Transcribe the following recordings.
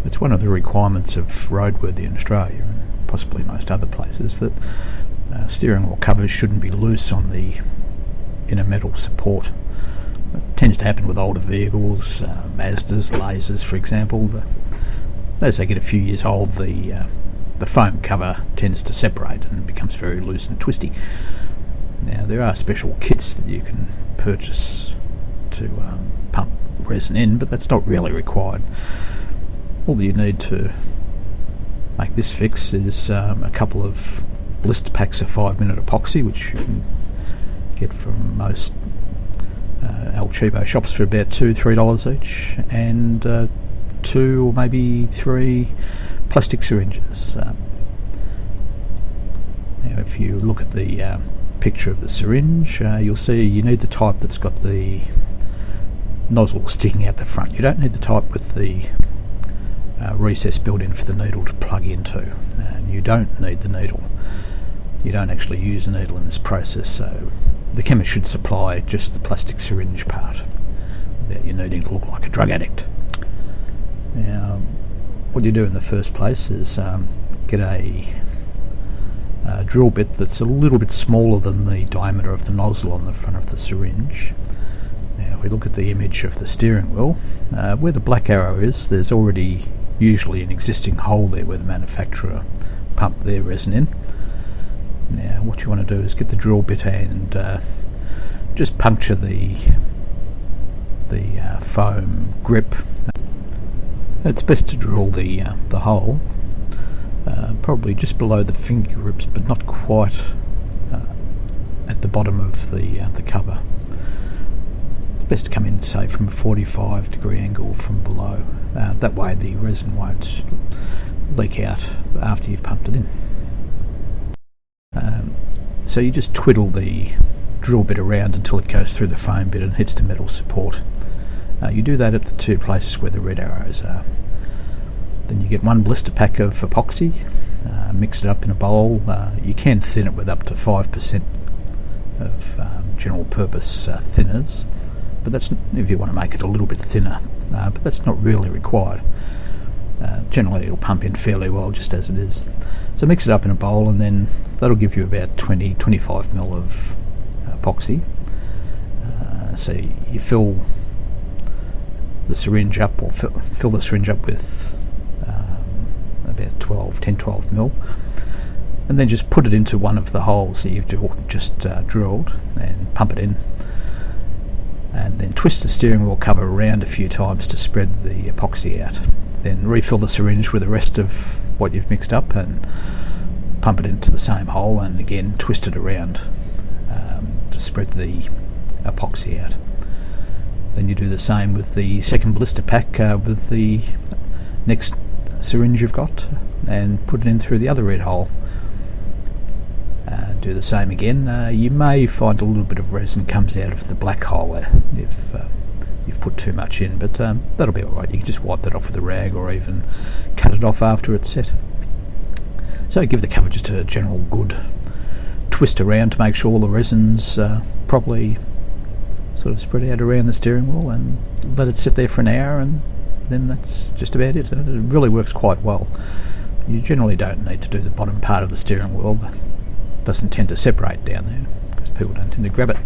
It's one of the requirements of roadworthy in Australia and possibly most other places that steering wheel covers shouldn't be loose on the inner metal support. It tends to happen with older vehicles, Mazdas, Lasers for example. As they get a few years old, the foam cover tends to separate and becomes very loose and twisty. Now there are special kits that you can purchase to pump resin in, but that's not really required. All you need to make this fix is a couple of blister packs of 5-minute epoxy, which you can get from most El Cheapo shops for about $2-3 each, and 2 or maybe 3 plastic syringes. Now if you look at the picture of the syringe, you'll see you need the type that's got the nozzle sticking out the front. You don't need the type with the recess built in for the needle to plug into, and you don't need the needle. You don't actually use a needle in this process, so the chemist should supply just the plastic syringe part without you needing to look like a drug addict. Now what you do in the first place is get a drill bit that's a little bit smaller than the diameter of the nozzle on the front of the syringe. Now if we look at the image of the steering wheel, where the black arrow is, there's already usually an existing hole there where the manufacturer pumped their resin in. Now what you want to do is get the drill bit and just puncture the foam grip. It's best to drill the hole probably just below the finger grips, but not quite at the bottom of the cover. It's best to come in, say, from a 45-degree angle from below. That way the resin won't leak out after you've pumped it in. So you just twiddle the drill bit around until it goes through the foam bit and hits the metal support. You do that at the 2 places where the red arrows are. Then you get 1 blister pack of epoxy, mix it up in a bowl. You can thin it with up to 5% of general purpose thinners, but that's if you want to make it a little bit thinner, but that's not really required. Generally it'll pump in fairly well just as it is. So mix it up in a bowl, and then that'll give you about 20-25 ml of epoxy. So you fill the syringe up, or fill the syringe up with about 10-12 ml, and then just put it into one of the holes that you've just drilled and pump it in, and then twist the steering wheel cover around a few times to spread the epoxy out. Then refill the syringe with the rest of what you've mixed up and pump it into the same hole, and again twist it around to spread the epoxy out. Then you do the same with the second blister pack with the next syringe you've got, and put it in through the other red hole. Do the same again. You may find a little bit of resin comes out of the black hole there if you've put too much in, but that'll be alright. You can just wipe that off with a rag, or even cut it off after it's set. So give the cover just a general good twist around to make sure all the resin's properly sort of spread out around the steering wheel, and let it sit there for an hour, and then that's just about it. It really works quite well. You generally don't need to do the bottom part of the steering wheel. That doesn't tend to separate down there because people don't tend to grab it.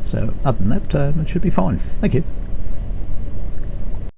So other than that, it should be fine. Thank you.